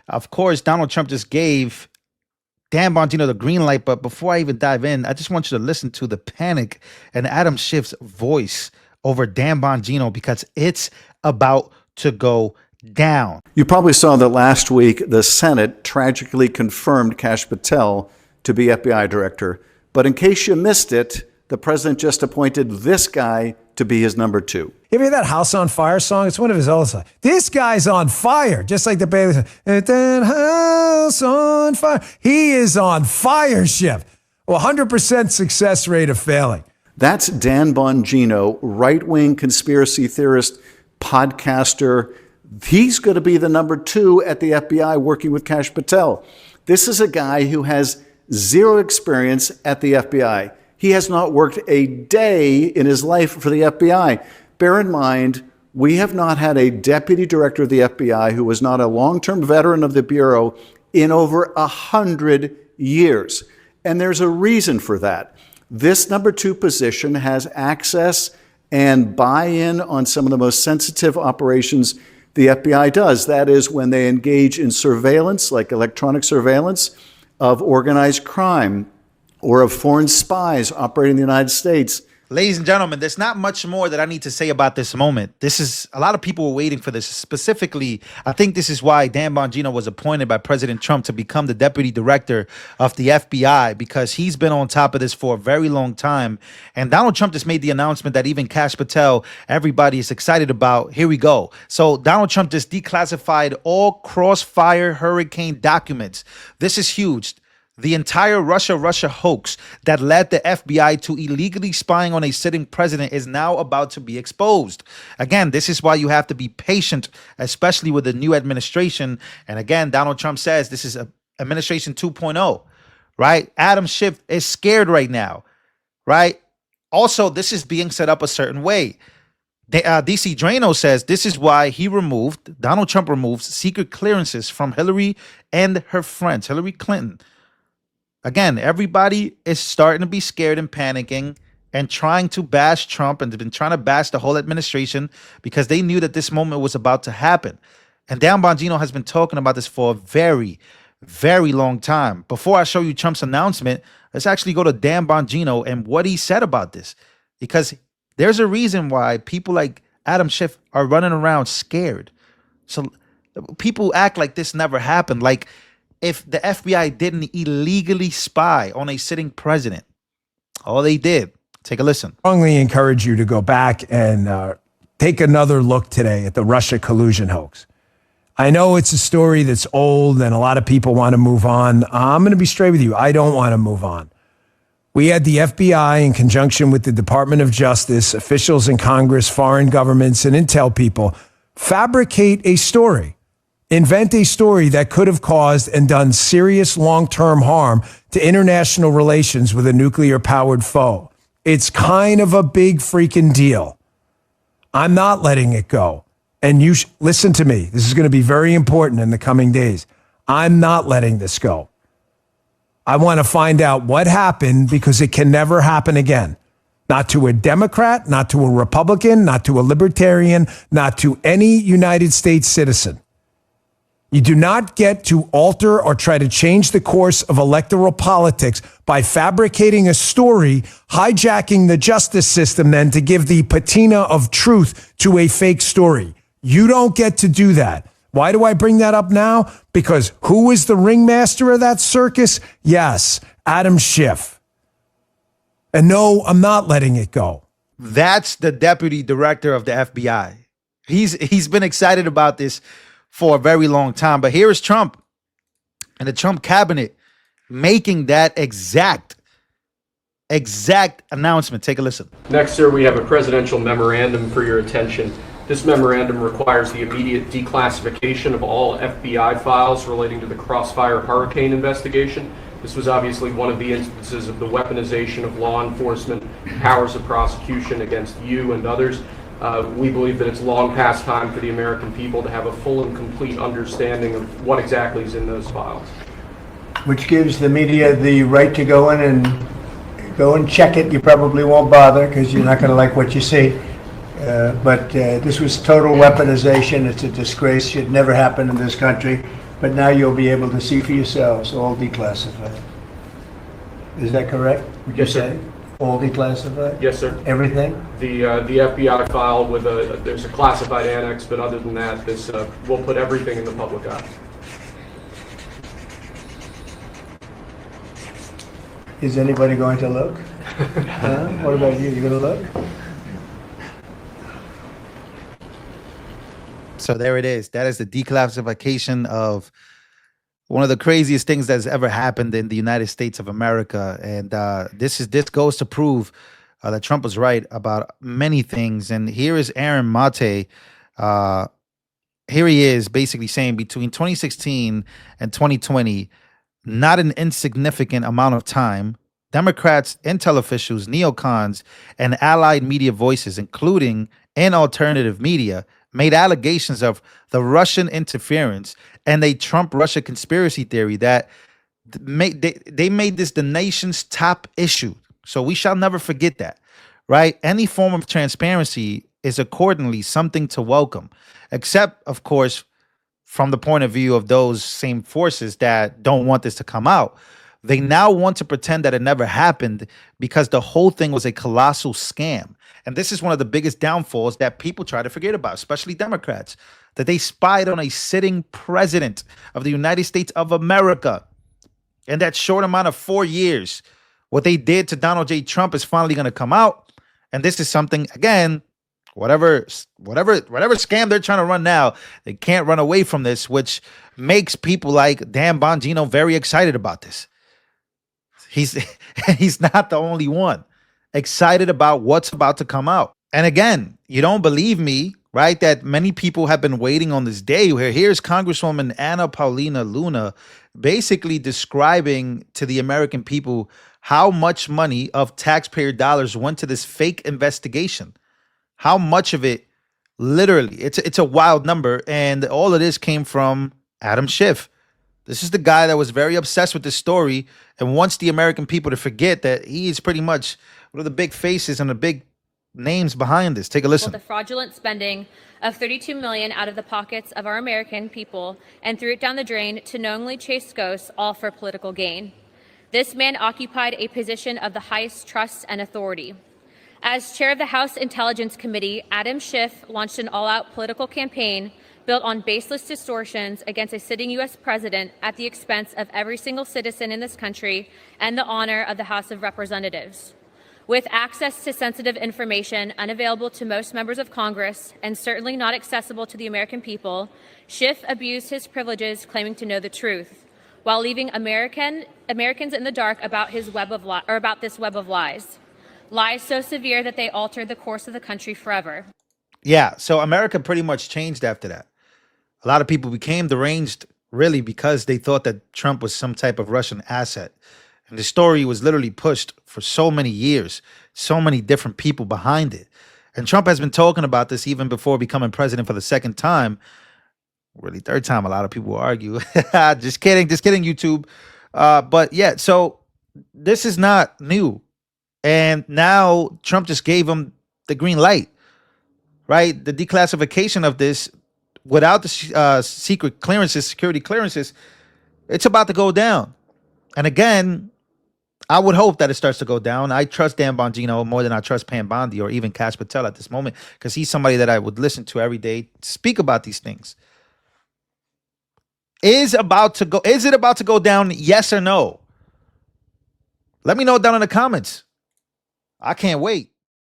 Of course, Donald Trump just gave Dan Bongino the green light. But before I even dive in, I just want you to listen to the panic and Adam Schiff's voice over Dan Bongino because it's about to go down. You probably saw that last week the Senate tragically confirmed Kash Patel to be FBI director. But in case you missed it, the president just appointed this guy to be his number 2. You ever hear that House on Fire song? It's one of his old songs. This guy's on fire, just like the Bailey song. That house on fire. He is on fire, Schiff. 100% success rate of failing. That's Dan Bongino, right-wing conspiracy theorist, podcaster. He's going to be the number 2 at the FBI working with Kash Patel. This is a guy who has zero experience at the FBI. He has not worked a day in his life for the FBI. Bear in mind, we have not had a deputy director of the FBI who was not a long-term veteran of the Bureau in over 100 years. And there's a reason for that. This number 2 position has access and buy-in on some of the most sensitive operations the FBI does. That is when they engage in surveillance, like electronic surveillance of organized crime or of foreign spies operating in the United States. Ladies and gentlemen, there's not much more that I need to say about this moment. This is, a lot of people were waiting for this. Specifically, I think this is why Dan Bongino was appointed by President Trump to become the deputy director of the FBI, because he's been on top of this for a very long time. And Donald Trump just made the announcement that even Kash Patel, everybody is excited about. Here we go. So Donald Trump just declassified all Crossfire Hurricane documents. This is huge. The entire Russia hoax that led the FBI to illegally spying on a sitting president is now about to be exposed. Again, this is why you have to be patient, especially with the new administration. And again, Donald Trump says this is administration 2.0, right? Adam Schiff is scared right now, right? Also, this is being set up a certain way. DC Drano says this is why Donald Trump removes secret clearances from Hillary and her friends, Hillary Clinton. Again, everybody is starting to be scared and panicking and trying to bash Trump, and they've been trying to bash the whole administration because they knew that this moment was about to happen. And Dan Bongino has been talking about this for a very, very long time. Before I show you Trump's announcement, let's actually go to Dan Bongino and what he said about this, because there's a reason why people like Adam Schiff are running around scared. So people act like this never happened. Like, if the FBI didn't illegally spy on a sitting president, all they did. Take a listen. Strongly encourage you to go back and take another look today at the Russia collusion hoax. I know it's a story that's old and a lot of people want to move on. I'm going to be straight with you. I don't want to move on. We had the FBI in conjunction with the Department of Justice, officials in Congress, foreign governments, and intel people fabricate a story. Invent a story that could have caused and done serious long-term harm to international relations with a nuclear-powered foe. It's kind of a big freaking deal. I'm not letting it go. And you listen to me. This is going to be very important in the coming days. I'm not letting this go. I want to find out what happened because it can never happen again. Not to a Democrat, not to a Republican, not to a Libertarian, not to any United States citizen. You do not get to alter or try to change the course of electoral politics by fabricating a story, hijacking the justice system then to give the patina of truth to a fake story. You don't get to do that. Why do I bring that up now? Because who is the ringmaster of that circus? Yes, Adam Schiff. And no, I'm not letting it go. That's the deputy director of the FBI. He's been excited about this for a very long time. But here is Trump and the Trump cabinet making that exact announcement. Take a listen. Next, sir, we have a presidential memorandum for your attention. This memorandum requires the immediate declassification of all FBI files relating to the Crossfire Hurricane investigation. This was obviously one of the instances of the weaponization of law enforcement powers of prosecution against you and others. We believe that it's long past time for the American people to have a full and complete understanding of what exactly is in those files. Which gives the media the right to go in and check it. You probably won't bother because you're not going to like what you see. But this was total weaponization. It's a disgrace. Should never happen in this country. But now you'll be able to see for yourselves, all declassified. Is that correct? Would you Yes, sir. say? All declassified? Yes, sir. Everything? The FBI file with there's a classified annex, but other than that, this we'll put everything in the public eye. Is anybody going to look? Huh? What about you? You going to look? So there it is. That is the declassification of one of the craziest things that's ever happened in the United States of America. And this goes to prove that Trump was right about many things. And here is Aaron Mate. Here he is basically saying between 2016 and 2020, not an insignificant amount of time, Democrats, intel officials, neocons, and allied media voices, including and alternative media, made allegations of the Russian interference and a Trump-Russia conspiracy theory that they made this the nation's top issue. So we shall never forget that, right? Any form of transparency is accordingly something to welcome, except, of course, from the point of view of those same forces that don't want this to come out. They now want to pretend that it never happened because the whole thing was a colossal scam. And this is one of the biggest downfalls that people try to forget about, especially Democrats, that they spied on a sitting president of the United States of America. In that short amount of 4 years, what they did to Donald J. Trump is finally going to come out. And this is something, again, whatever scam they're trying to run now, they can't run away from this, which makes people like Dan Bongino very excited about this. He's not the only one excited about what's about to come out. And again, you don't believe me, right? That many people have been waiting on this day where here's Congresswoman Anna Paulina Luna basically describing to the American people how much money of taxpayer dollars went to this fake investigation. How much of it, literally, it's a wild number. And all of this came from Adam Schiff. This is the guy that was very obsessed with this story and wants the American people to forget that he is pretty much one of the big faces and the big names behind this. Take a listen. The fraudulent spending of $32 million out of the pockets of our American people and threw it down the drain to knowingly chase ghosts, all for political gain. This man occupied a position of the highest trust and authority. As chair of the House Intelligence Committee, Adam Schiff launched an all-out political campaign built on baseless distortions against a sitting U.S. president at the expense of every single citizen in this country and the honor of the House of Representatives. With access to sensitive information unavailable to most members of Congress and certainly not accessible to the American people, Schiff abused his privileges claiming to know the truth, while leaving Americans in the dark about this web of lies. Lies so severe that they altered the course of the country forever. Yeah, so America pretty much changed after that. A lot of people became deranged really because they thought that Trump was some type of Russian asset. And the story was literally pushed for so many years, so many different people behind it. And Trump has been talking about this even before becoming president for the second time. Really, third time, a lot of people will argue. Just kidding, YouTube. But yeah, so this is not new. And now Trump just gave him the green light, right? The declassification of this without the secret clearances, security clearances, it's about to go down. And again, I would hope that it starts to go down. I trust Dan Bongino more than I trust Pam Bondi or even Kash Patel at this moment because he's somebody that I would listen to every day speak about these things. Is it about to go down? Yes or no? Let me know down in the comments. I can't wait.